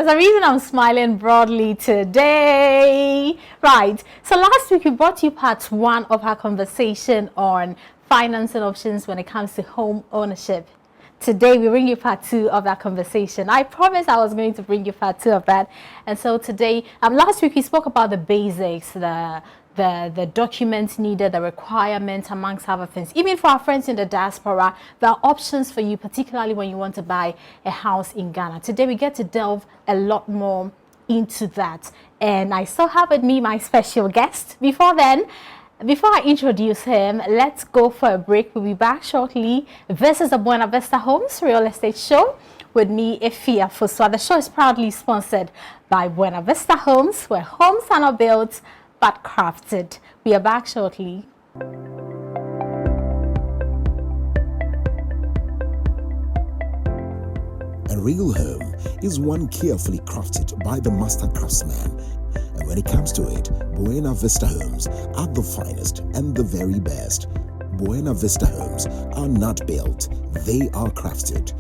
there's a reason I'm smiling broadly today. Right. So last week we brought you part 1 of our conversation on financing options when it comes to home ownership. Today we bring you part 2 of that conversation. I promised I was going to bring you part 2 of that. And so today, last week we spoke about the basics, the documents needed, the requirements, amongst other things. Even for our friends in the diaspora, there are options for you, particularly when you want to buy a house in Ghana. Today we get to delve a lot more into that. And I still have with me my special guest. Before I introduce him, let's go for a break. We'll be back shortly. This is the Buena Vista Homes Real Estate Show with me, Efia Fuswa. The show is proudly sponsored by Buena Vista Homes, where homes are not built but crafted. We are back shortly. A real home is one carefully crafted by the master craftsman. And when it comes to it, Buena Vista Homes are the finest and the very best. Buena Vista Homes are not built, they are crafted.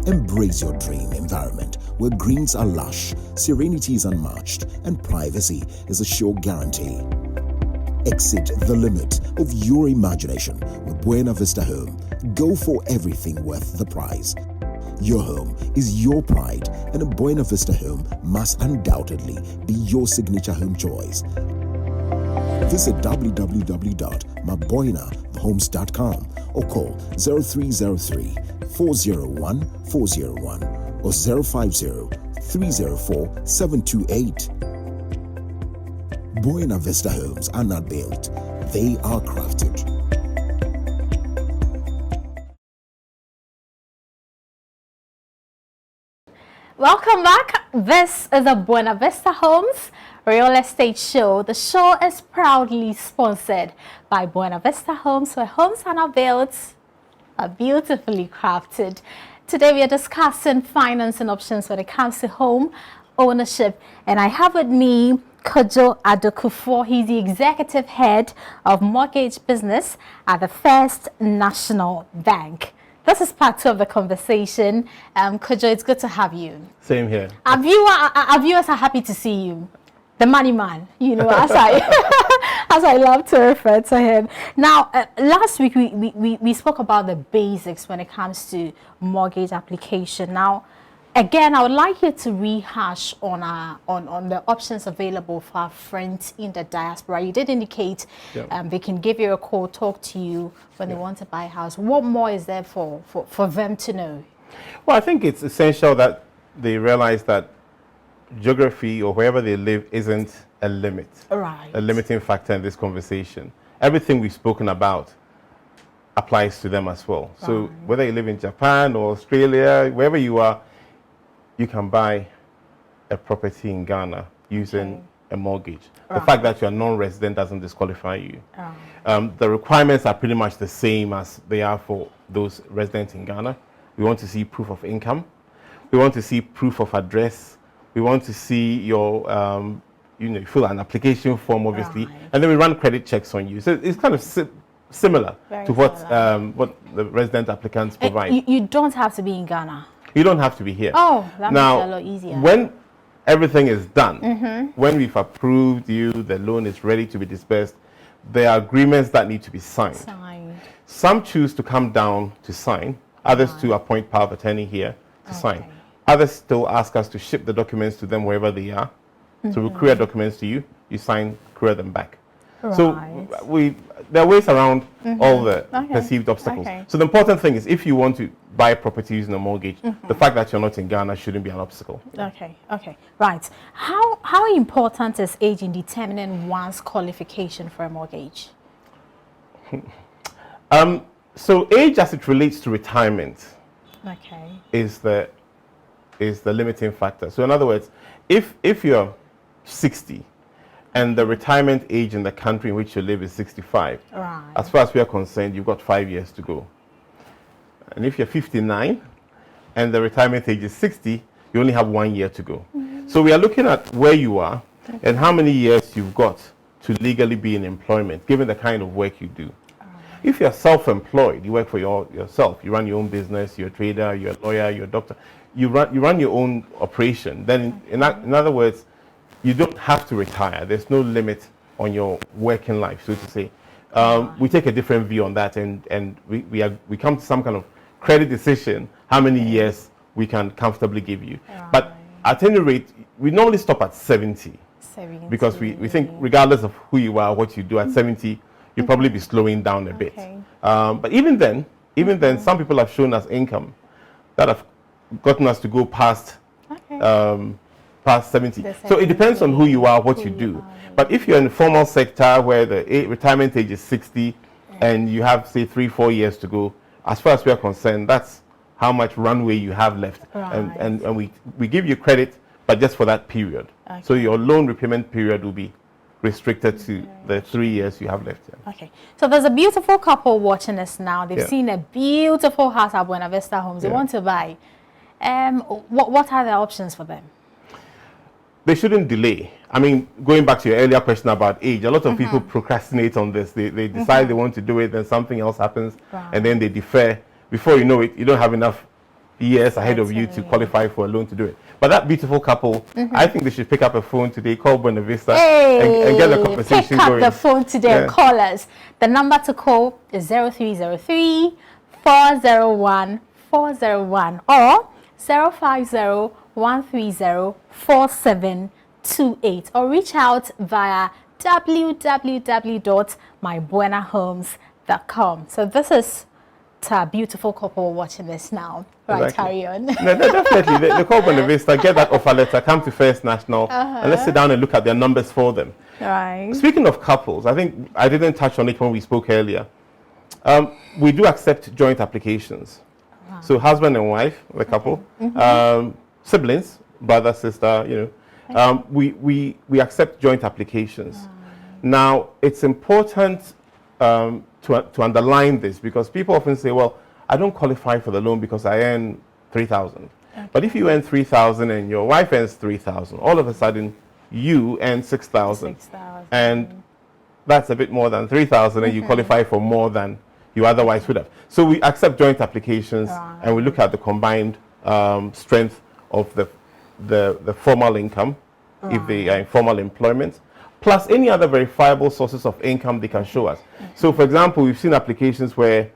Embrace your dream environment where greens are lush, serenity is unmatched, and privacy is a sure guarantee. Exceed the limit of your imagination with Buena Vista Home. Go for everything worth the price. Your home is your pride, and a Buena Vista Home must undoubtedly be your signature home choice. Visit www.mabuenahomes.com or call 0303 401 401 or 050 304 728. Buena Vista Homes are not built, they are crafted. Welcome back. This is the Buena Vista Homes Real Estate Show. The show is proudly sponsored by Buena Vista Homes, where homes are not built, are beautifully crafted. Today we are discussing financing options when it comes to home ownership, and I have with me Kojo Adokufo. He's the executive head of mortgage business at the First National Bank. This is part 2 of the conversation. Kojo, it's good to have you. Same here. Our viewers are happy to see you. The money man, you know, as I love to refer to him. Now, last week we spoke about the basics when it comes to mortgage application. Now, again, I would like you to rehash on the options available for our friends in the diaspora. You did indicate they can give you a call, talk to you when they want to buy a house. What more is there for them to know? Well, I think it's essential that they realize that geography or wherever they live isn't a limit, a limiting factor in this conversation. Everything we've spoken about applies to them as well. Right. So whether you live in Japan or Australia, wherever you are, you can buy a property in Ghana using a mortgage. The fact that you're non-resident doesn't disqualify you. The requirements are pretty much the same as they are for those residents in Ghana. We want to see proof of income. We want to see proof of address. We want to see your, you fill an application form, obviously, and then we run credit checks on you. So it's kind of similar to what the resident applicants provide. You don't have to be in Ghana. You don't have to be here. Oh, that makes it a lot easier. When everything is done, when we've approved you, the loan is ready to be disbursed, there are agreements that need to be signed. Some choose to come down to sign, others to appoint power of attorney here to sign. Others still ask us to ship the documents to them wherever they are. So we courier documents to you, you sign, courier them back. So there are ways around all the perceived obstacles. So the important thing is, if you want to buy a property using a mortgage, the fact that you're not in Ghana shouldn't be an obstacle. Right. How important is age in determining one's qualification for a mortgage? So age as it relates to retirement is the limiting factor. So in other words, if you're 60 and the retirement age in the country in which you live is 65, as far as we are concerned, you've got 5 years to go. And if you're 59 and the retirement age is 60, you only have 1 year to go. So we are looking at where you are and how many years you've got to legally be in employment, given the kind of work you do. If you're self-employed, you work for yourself, you run your own business, you're a trader, you're a lawyer, you're a doctor, you run your own operation, then in other words, you don't have to retire. There's no limit on your working life, so to say. We take a different view on that, and we come to some kind of credit decision, how many years we can comfortably give you. Right. But at any rate, we normally stop at 70. Because we think regardless of who you are, what you do at 70, you'll probably be slowing down a bit. But even then, some people have shown us income that have gotten us to go past past 70. So it depends on who you are, what you do. But if you're in the formal sector where the retirement age is 60 and you have, say, 3-4 years to go, as far as we are concerned, that's how much runway you have left. And we give you credit, but just for that period. So your loan repayment period will be restricted to the 3 years you have left. Okay. So there's a beautiful couple watching us now. They've seen a beautiful house at Buena Vista Homes. They want to buy. What are the options for them? They shouldn't delay. I mean, going back to your earlier question about age, a lot of people procrastinate on this. They decide they want to do it, then something else happens, and then they defer. Before you know it, you don't have enough years ahead of you to qualify for a loan to do it. But that beautiful couple, I think they should pick up a phone today, call Buena Vista, and get the conversation going. Pick up the phone today and call us. The number to call is 0303 401 401 or 050 130 4728, or reach out via www.mybuenahomes.com. So this is a beautiful couple watching this now. Right, exactly. Carry on. No, definitely. They call Buena Vista, get that offer letter, come to First National, and let's sit down and look at their numbers for them. Right. Speaking of couples, I think I didn't touch on it when we spoke earlier. We do accept joint applications. So husband and wife, the couple, siblings, brother, sister, you know, we accept joint applications. Now, it's important to underline this, because people often say, well, I don't qualify for the loan because I earn 3,000. But if you earn 3,000 and your wife earns 3,000, all of a sudden you earn 6,000. And that's a bit more than 3,000, and you qualify for more than you otherwise would have. So we accept joint applications, and we look at the combined strength of the formal income, if they are in formal employment, plus any other verifiable sources of income they can show us. So, for example, we've seen applications where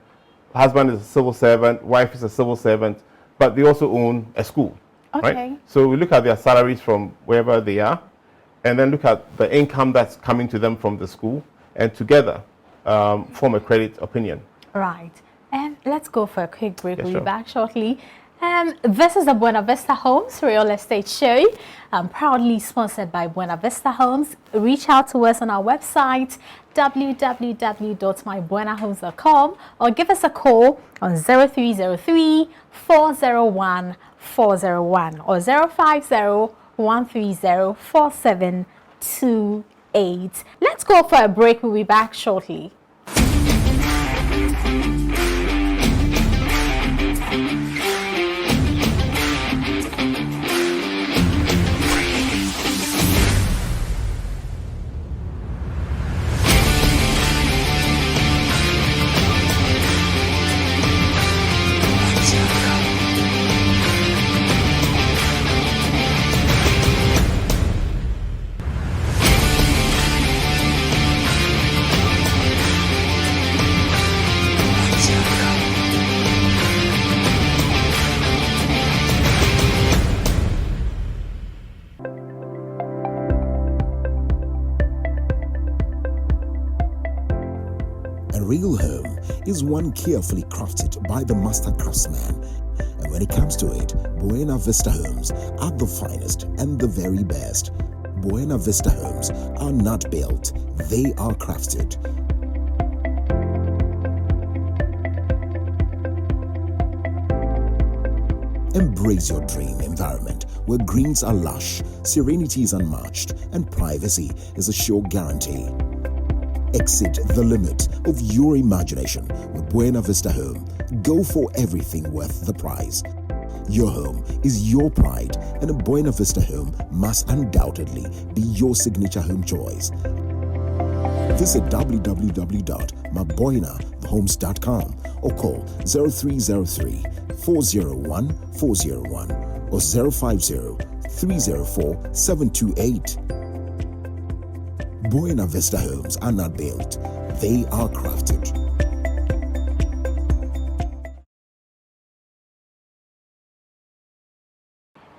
husband is a civil servant, wife is a civil servant, but they also own a school, right? So we look at their salaries from wherever they are, and then look at the income that's coming to them from the school, and together form a credit opinion. Right. And let's go for a quick break. We'll be back shortly. This is the Buena Vista Homes Real Estate Show, proudly sponsored by Buena Vista Homes. Reach out to us on our website, www.mybuenahomes.com, or give us a call on 0303 401 401 or 050 130 4728. Let's go for a break. We'll be back shortly. A real home is one carefully crafted by the master craftsman. And when it comes to it, Buena Vista Homes are the finest and the very best. Buena Vista Homes are not built, they are crafted. Embrace your dream environment where greens are lush, serenity is unmatched, and privacy is a sure guarantee. Exceed the limit of your imagination with Buena Vista Home. Go for everything worth the price. Your home is your pride, and a Buena Vista Home must undoubtedly be your signature home choice. Visit www.maboinahomes.com or call 0303 401 401 or 050 304 728. Buena Vista Homes are not built, they are crafted.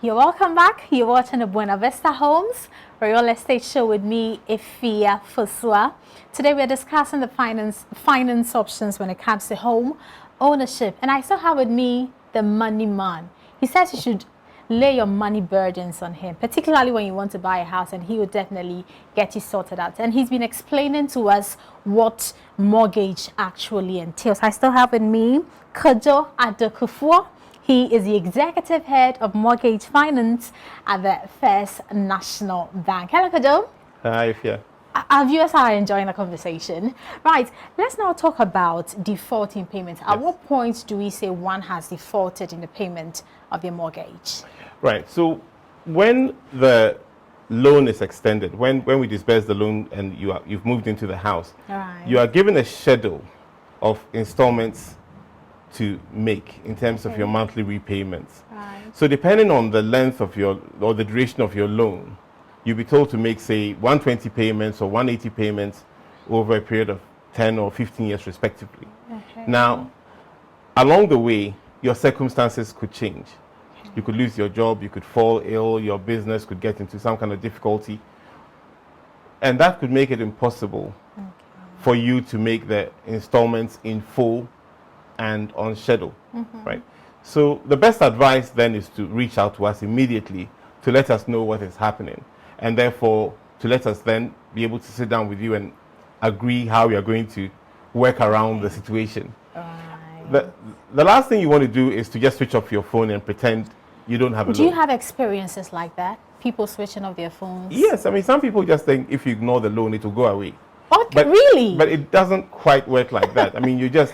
You're welcome back. You're watching the Buena Vista Homes Real Estate Show with me, Ifia Fusua. Today we're discussing the finance options when it comes to home ownership. And I still have with me the money man. He says you should lay your money burdens on him, particularly when you want to buy a house, and he will definitely get you sorted out. And he's been explaining to us what mortgage actually entails. I still have with me Kojo Adokufuo. He is the executive head of mortgage finance at the First National Bank. Hello, Kojo. Hi, Ifya. Our viewers are enjoying the conversation. Right, let's now talk about defaulting payments. At what point do we say one has defaulted in the payment of their mortgage? Right, so when the loan is extended, when we disburse the loan and you've moved into the house, you are given a schedule of installments to make in terms of your monthly repayments. So depending on the length of or the duration of your loan, you'll be told to make, say, 120 payments or 180 payments over a period of 10 or 15 years respectively. Now, along the way, your circumstances could change. You could lose your job, you could fall ill, your business could get into some kind of difficulty. And that could make it impossible for you to make the installments in full and on schedule, right? So the best advice then is to reach out to us immediately to let us know what is happening, and therefore to let us then be able to sit down with you and agree how we are going to work around the situation. The last thing you want to do is to just switch off your phone and pretend you don't have a loan. Do you have experiences like that? People switching off their phones? Yes, I mean, some people just think if you ignore the loan, it will go away. Okay, really? But it doesn't quite work like that. I mean, you're just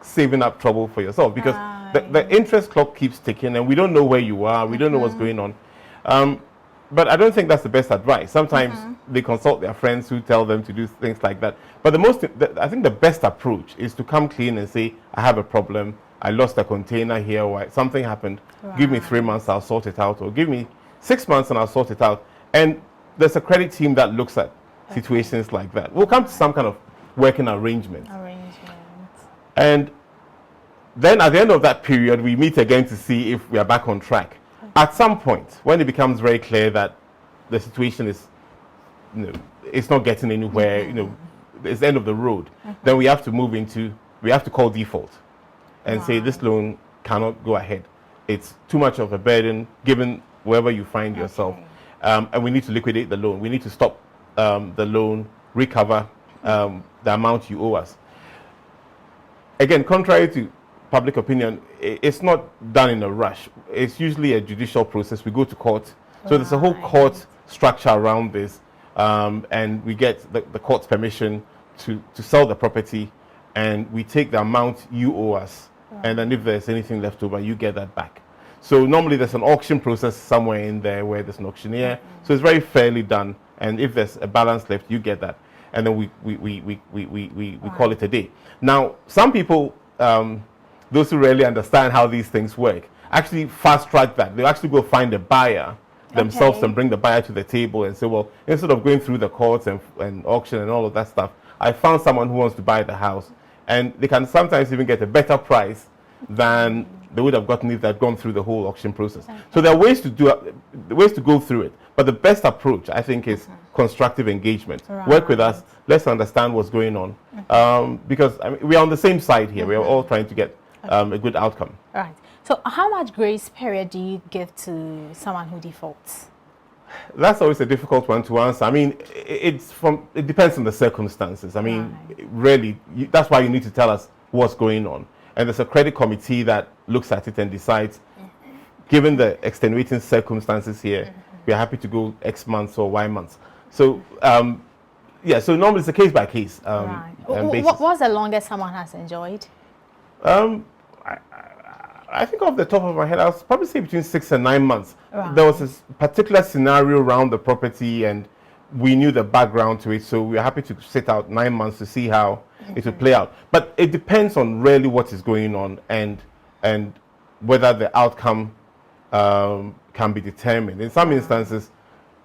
saving up trouble for yourself because the interest clock keeps ticking and we don't know where you are, we don't know what's going on. But I don't think that's the best advice. Sometimes they consult their friends who tell them to do things like that. But I think the best approach is to come clean and say, I have a problem, I lost a container here, or something happened, give me 3 months, I'll sort it out, or give me 6 months and I'll sort it out. And there's a credit team that looks at situations like that. We'll come to some kind of working arrangement. And then at the end of that period, we meet again to see if we are back on track. At some point, when it becomes very clear that the situation is, it's not getting anywhere, it's the end of the road, then we have to call default and say this loan cannot go ahead. It's too much of a burden given wherever you find yourself. And we need to liquidate the loan. We need to stop the loan, recover the amount you owe us. Again, contrary to public opinion, it's not done in a rush. It's usually a judicial process. We go to court. So there's a whole court structure around this. And we get the court's permission to sell the property, and we take the amount you owe us. And then if there's anything left over, you get that back. So normally there's an auction process somewhere in there where there's an auctioneer. So it's very fairly done. And if there's a balance left, you get that. And then we call it a day. Now, some people, those who really understand how these things work, actually fast track that. They'll actually go find a buyer themselves and bring the buyer to the table and say, well, instead of going through the courts and auction and all of that stuff, I found someone who wants to buy the house. And they can sometimes even get a better price than they would have gotten if they had gone through the whole auction process. So there are ways to go through it. But the best approach, I think, is constructive engagement. Work with us. Let's understand what's going on. Because we are on the same side here. We are all trying to get a good outcome. Right. So how much grace period do you give to someone who defaults? That's always a difficult one to answer. I mean, it depends on the circumstances. I mean, really, that's why you need to tell us what's going on. And there's a credit committee that looks at it and decides, given the extenuating circumstances here, we are happy to go X months or Y months. So, so normally it's a case by case basis. What's the longest someone has enjoyed? I think off the top of my head, I'll probably say between 6 and 9 months. There was this particular scenario around the property, and we knew the background to it, so we were happy to sit out 9 months to see how it would play out. But it depends on really what is going on and whether the outcome can be determined. In some instances,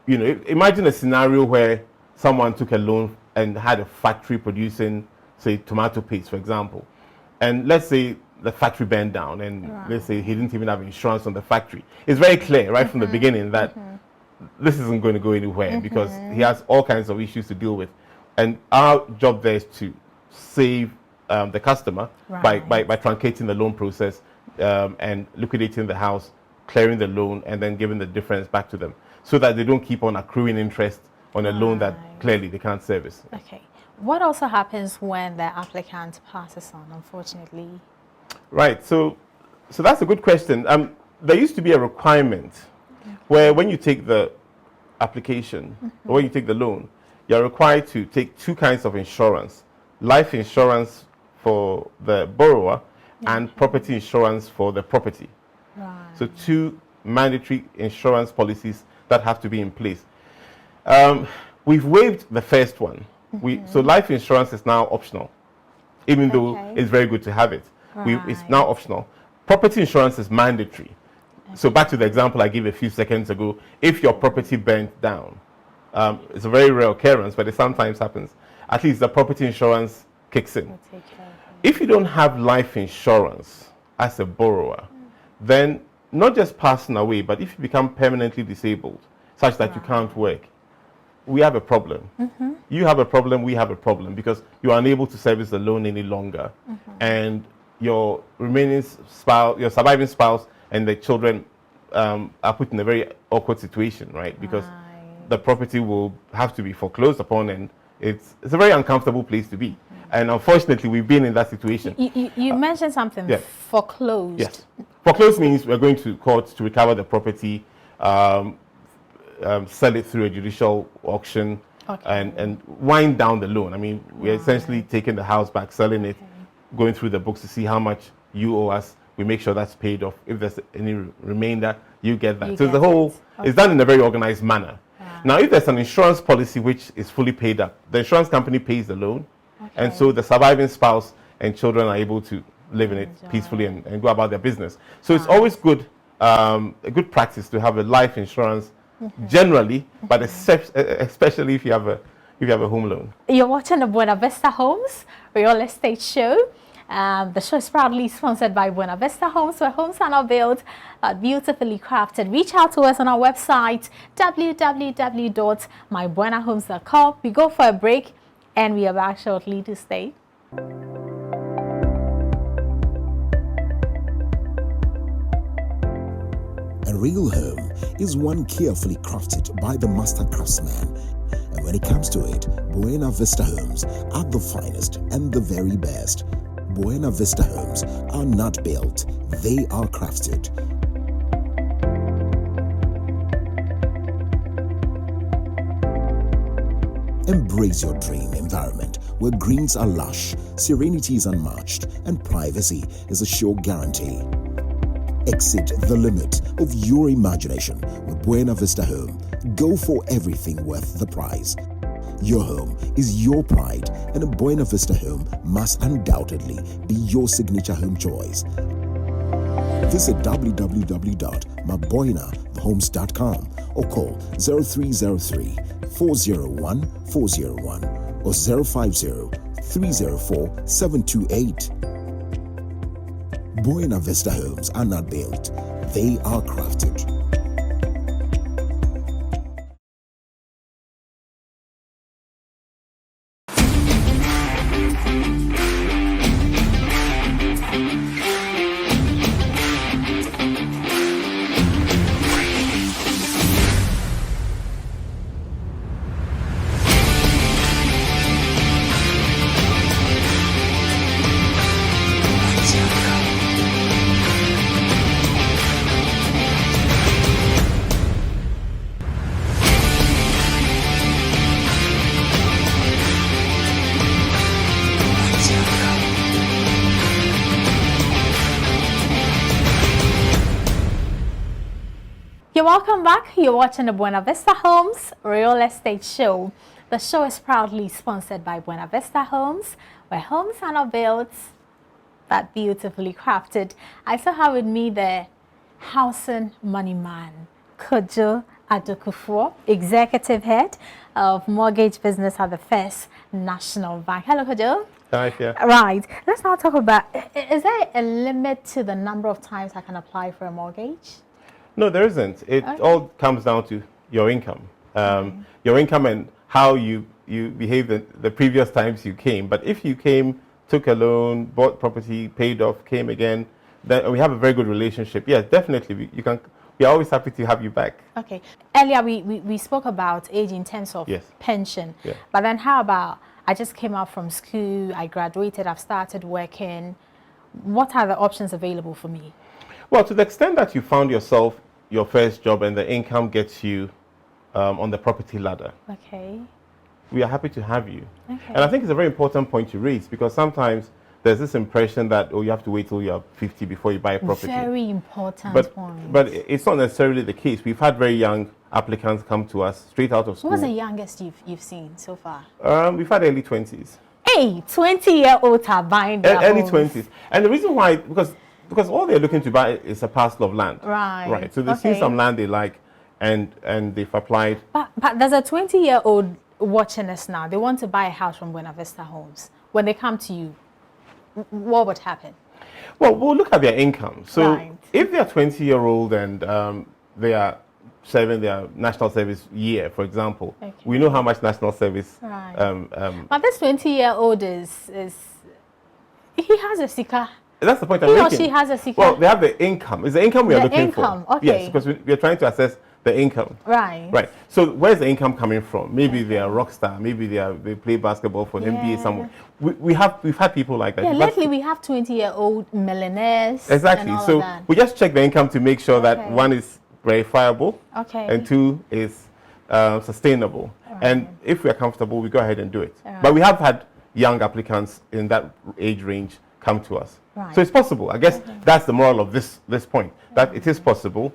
you know, imagine a scenario where someone took a loan and had a factory producing, say, tomato paste, for example. And let's say the factory burned down, and let's say he didn't even have insurance on the factory. It's very clear right from the beginning that this isn't going to go anywhere because he has all kinds of issues to deal with. And our job there is to save the customer by truncating the loan process and liquidating the house, clearing the loan, and then giving the difference back to them so that they don't keep on accruing interest on a loan that clearly they can't service. Okay. What also happens when the applicant passes on, unfortunately? Right. So that's a good question. There used to be a requirement where when you take the application, or when you take the loan, you're required to take two kinds of insurance: life insurance for the borrower and property insurance for the property. So two mandatory insurance policies that have to be in place. We've waived the first one. So life insurance is now optional, even though it's very good to have it. It's now optional. Property insurance is mandatory. So back to the example I gave a few seconds ago, if your property burnt down, it's a very rare occurrence, but it sometimes happens, at least the property insurance kicks in. If you don't have life insurance as a borrower, then not just passing away, but if you become permanently disabled, such that you can't work, we have a problem. You have a problem, we have a problem, because you are unable to service the loan any longer. And your remaining spouse, your surviving spouse, and the children are put in a very awkward situation, right? Because the property will have to be foreclosed upon, and it's a very uncomfortable place to be. And unfortunately, we've been in that situation. You mentioned something, foreclosed. Yes. Foreclosed means we're going to court to recover the property, sell it through a judicial auction, and wind down the loan. I mean, we're essentially taking the house back, selling it, going through the books to see how much you owe us. We make sure that's paid off. If there's any remainder, you get that. So the whole is done in a very organized manner. Now, if there's an insurance policy which is fully paid up, the insurance company pays the loan, and so the surviving spouse and children are able to live in it peacefully and go about their business. So it's always good, a good practice to have a life insurance generally, but especially if you have a home loan. You're watching the Buena Vista Homes real estate show. The show is proudly sponsored by Buena Vista Homes, where homes are not built, beautifully crafted. Reach out to us on our website, www.mybuenahomes.com. We go for a break, and we are back shortly to stay. A real home is one carefully crafted by the master craftsman. And when it comes to it, Buena Vista Homes are the finest and the very best. Buena Vista Homes are not built, they are crafted. Embrace your dream environment where greens are lush, serenity is unmatched, and privacy is a sure guarantee. Exceed the limit of your imagination with Buena Vista Home. Go for everything worth the price. Your home is your pride, and a Buena Vista Home must undoubtedly be your signature home choice. Visit www.mybuenahomes.com or call 0303 401 401 or 050 304 728. Buena Vista Homes are not built, they are crafted. welcome back. You're watching the Buena Vista Homes Real Estate Show. The show is proudly sponsored by Buena Vista Homes, where homes are not built but beautifully crafted. I still have with me the housing money man, Kojo Adokufo, Executive Head of Mortgage Business at the First National Bank. Hello, Kojo. Hi, yeah. Right. Let's now talk about, is there a limit to the number of times I can apply for a mortgage? No, there isn't. It all comes down to your income. Your income and how you behaved the previous times you came. But if you came, took a loan, bought property, paid off, came again, then we have a very good relationship. Yes, definitely. We are always happy to have you back. Okay. Earlier, we spoke about age in terms of pension. Yeah. But then how about, I just came out from school, I graduated, I've started working. What are the options available for me? Well, to the extent that you found yourself your first job and the income gets you on the property ladder. Okay. We are happy to have you. Okay. And I think it's a very important point to raise, because sometimes there's this impression that, oh, you have to wait till you're 50 before you buy a property. Very important point. But it's not necessarily the case. We've had very young applicants come to us straight out of school. What's the youngest you've seen so far? We've had early 20s. Hey, 20-year-olds are buying their Early homes. 20s. And the reason why, because all they're looking to buy is a parcel of land. Right. Right. So they've seen some land they like, and they've applied. But there's a 20-year-old watching us now. They want to buy a house from Buena Vista Homes. When they come to you, what would happen? Well, we'll look at their income. So if they're 20-year-old and they are serving their national service year, for example, we know how much national service. But this 20-year-old is he has a sika. That's the point I'm making. He or she has a sika. Well, they have the income. It's the income we are looking for. Okay. Yes, because we are trying to assess the income. Right. Right. So where's the income coming from? Maybe they are a rock star. Maybe they play basketball for an NBA somewhere. We've had people like that. Yeah, lately we have 20-year-old millionaires. Exactly. And all so of that. we just check the income to make sure that one is verifiable. And two is sustainable. And if we are comfortable, we go ahead and do it. But we have had young applicants in that age range come to us. So it's possible. I guess that's the moral of this point, that it is possible.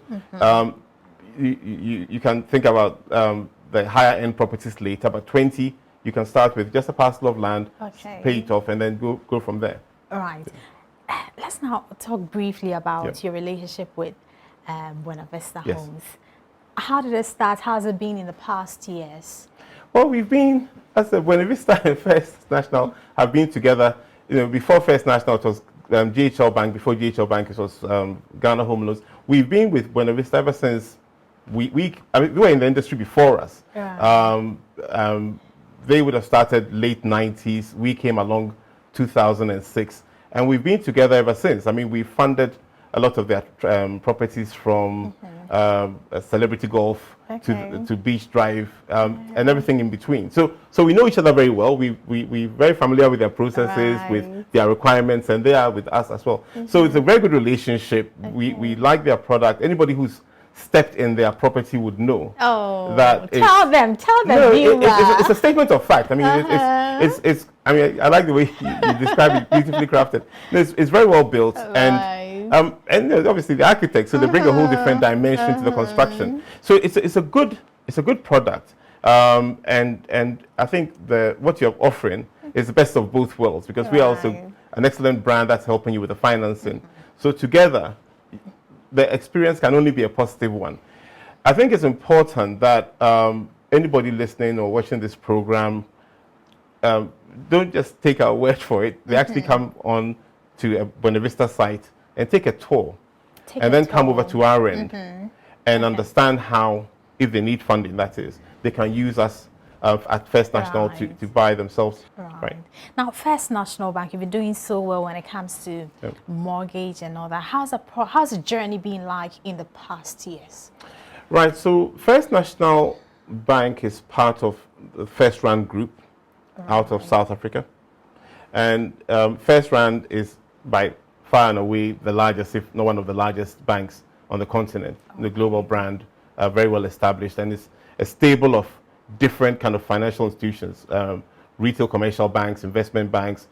You can think about the higher end properties later, but 20, you can start with just a parcel of land, pay it off, and then go from there. All right. Let's now talk briefly about your relationship with Buena Vista Homes. How did it start? How has it been in the past years? Well, we've been, as the Buena Vista and First National have been together. You know, before First National, it was GHL Bank. Before GHL Bank, it was Ghana Home Loans. We've been with Buena Vista ever since we were in the industry before us. They would have started late 90s. We came along 2006, and we've been together ever since. I mean, we funded a lot of their properties from Celebrity Golf to Beach Drive and everything in between. So we know each other very well. We're very familiar with their processes, with their requirements, and they are with us as well. So it's a very good relationship. We like their product. Anybody who's stepped in their property would know that. Tell them. No, it's a statement of fact. I mean, it's. I mean, I like the way you describe it, beautifully crafted. It's very well built, and obviously the architects, so they bring a whole different dimension to the construction. So it's a good product, and I think what you're offering is the best of both worlds, because we are also an excellent brand that's helping you with the financing. So together, the experience can only be a positive one. I think it's important that anybody listening or watching this program don't just take our word for it. They actually come on to a Buena Vista site and take a tour, and then come over to our end and understand how, if they need funding, that is, they can use us at First National to buy themselves. Now, First National Bank, you've been doing so well when it comes to mortgage and all that. How's the journey been like in the past years? Right. So First National Bank is part of the First Rand Group out of South Africa, and First Rand is by far and away the largest, if not one of the largest banks on the continent. The global brand, very well established, and it's a stable of different kind of financial institutions, retail commercial banks, investment banks,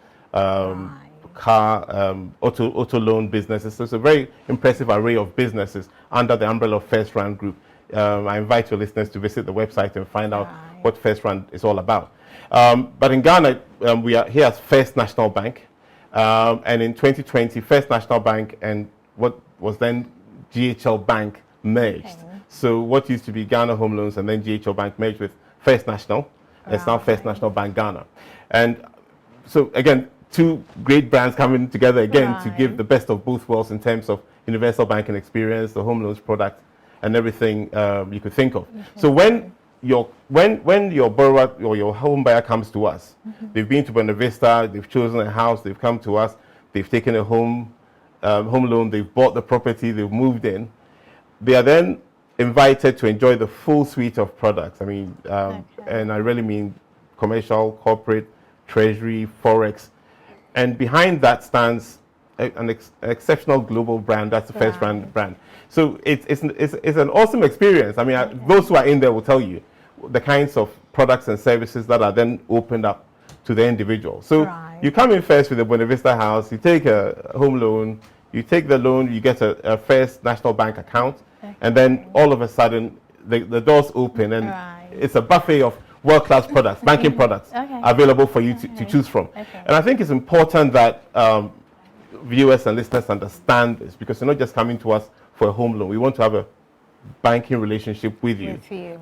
car, auto loan businesses. So it's a very impressive array of businesses under the umbrella of First Rand Group. I invite your listeners to visit the website and find out what First Rand is all about. But in Ghana, we are here as First National Bank. And in 2020, First National Bank and what was then GHL Bank merged. Okay. So what used to be Ghana Home Loans and then GHL Bank merged with First National. It's now First National Bank Ghana. And so again, two great brands coming together again to give the best of both worlds in terms of universal banking experience, the home loans product, and everything you could think of. Okay. So when your borrower or your home buyer comes to us, they've been to Buena Vista, they've chosen a house, they've come to us, they've taken a home loan, they've bought the property, they've moved in. They are then invited to enjoy the full suite of products. I mean, and I really mean commercial, corporate, treasury, forex, and behind that stands an exceptional global brand. That's the First brand. So it's an awesome experience. I mean, those who are in there will tell you the kinds of products and services that are then opened up to the individual. So you come in first with a Buena Vista house, you take a home loan, you take the loan, you get a First National Bank account, and then all of a sudden the doors open and it's a buffet of world-class products, banking products available for you to choose from. And I think it's important that viewers and listeners understand this, because you're not just coming to us for a home loan. We want to have a banking relationship with you, through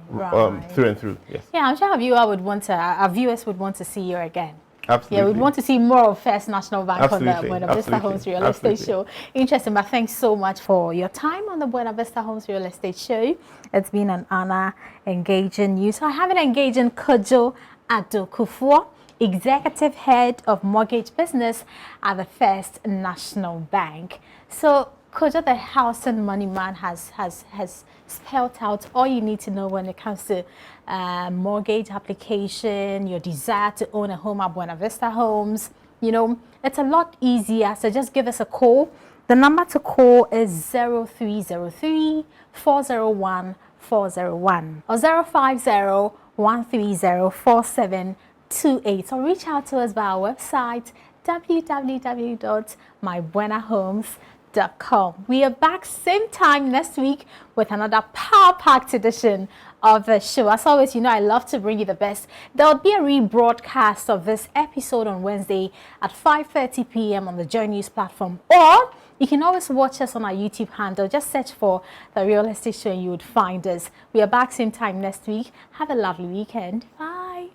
and through. Yes. Yeah, I'm sure our viewers would want to see you again. Absolutely. Yeah, we'd want to see more of First National Bank on the Buena Vista Homes Real Estate Show. Interesting, but thanks so much for your time on the Buena Vista Homes Real Estate Show. It's been an honor engaging you. So I have an engaging Kojo Addo-Kufuor, Executive Head of Mortgage Business at the First National Bank. So Kojo, the house and money man, has spelled out all you need to know when it comes to mortgage application, your desire to own a home at Buena Vista Homes. You know, it's a lot easier, so just give us a call. The number to call is 0303 401 401 or 050 130 4728, or reach out to us via our website www.mybuenahomes.com. We are back same time next week with another power-packed edition of the show. As always, you know I love to bring you the best. There will be a rebroadcast of this episode on Wednesday at 5:30 p.m. on the Joy News platform, or you can always watch us on our YouTube handle. Just search for The Real Estate Show and you would find us. We are back same time next week. Have a lovely weekend. Bye.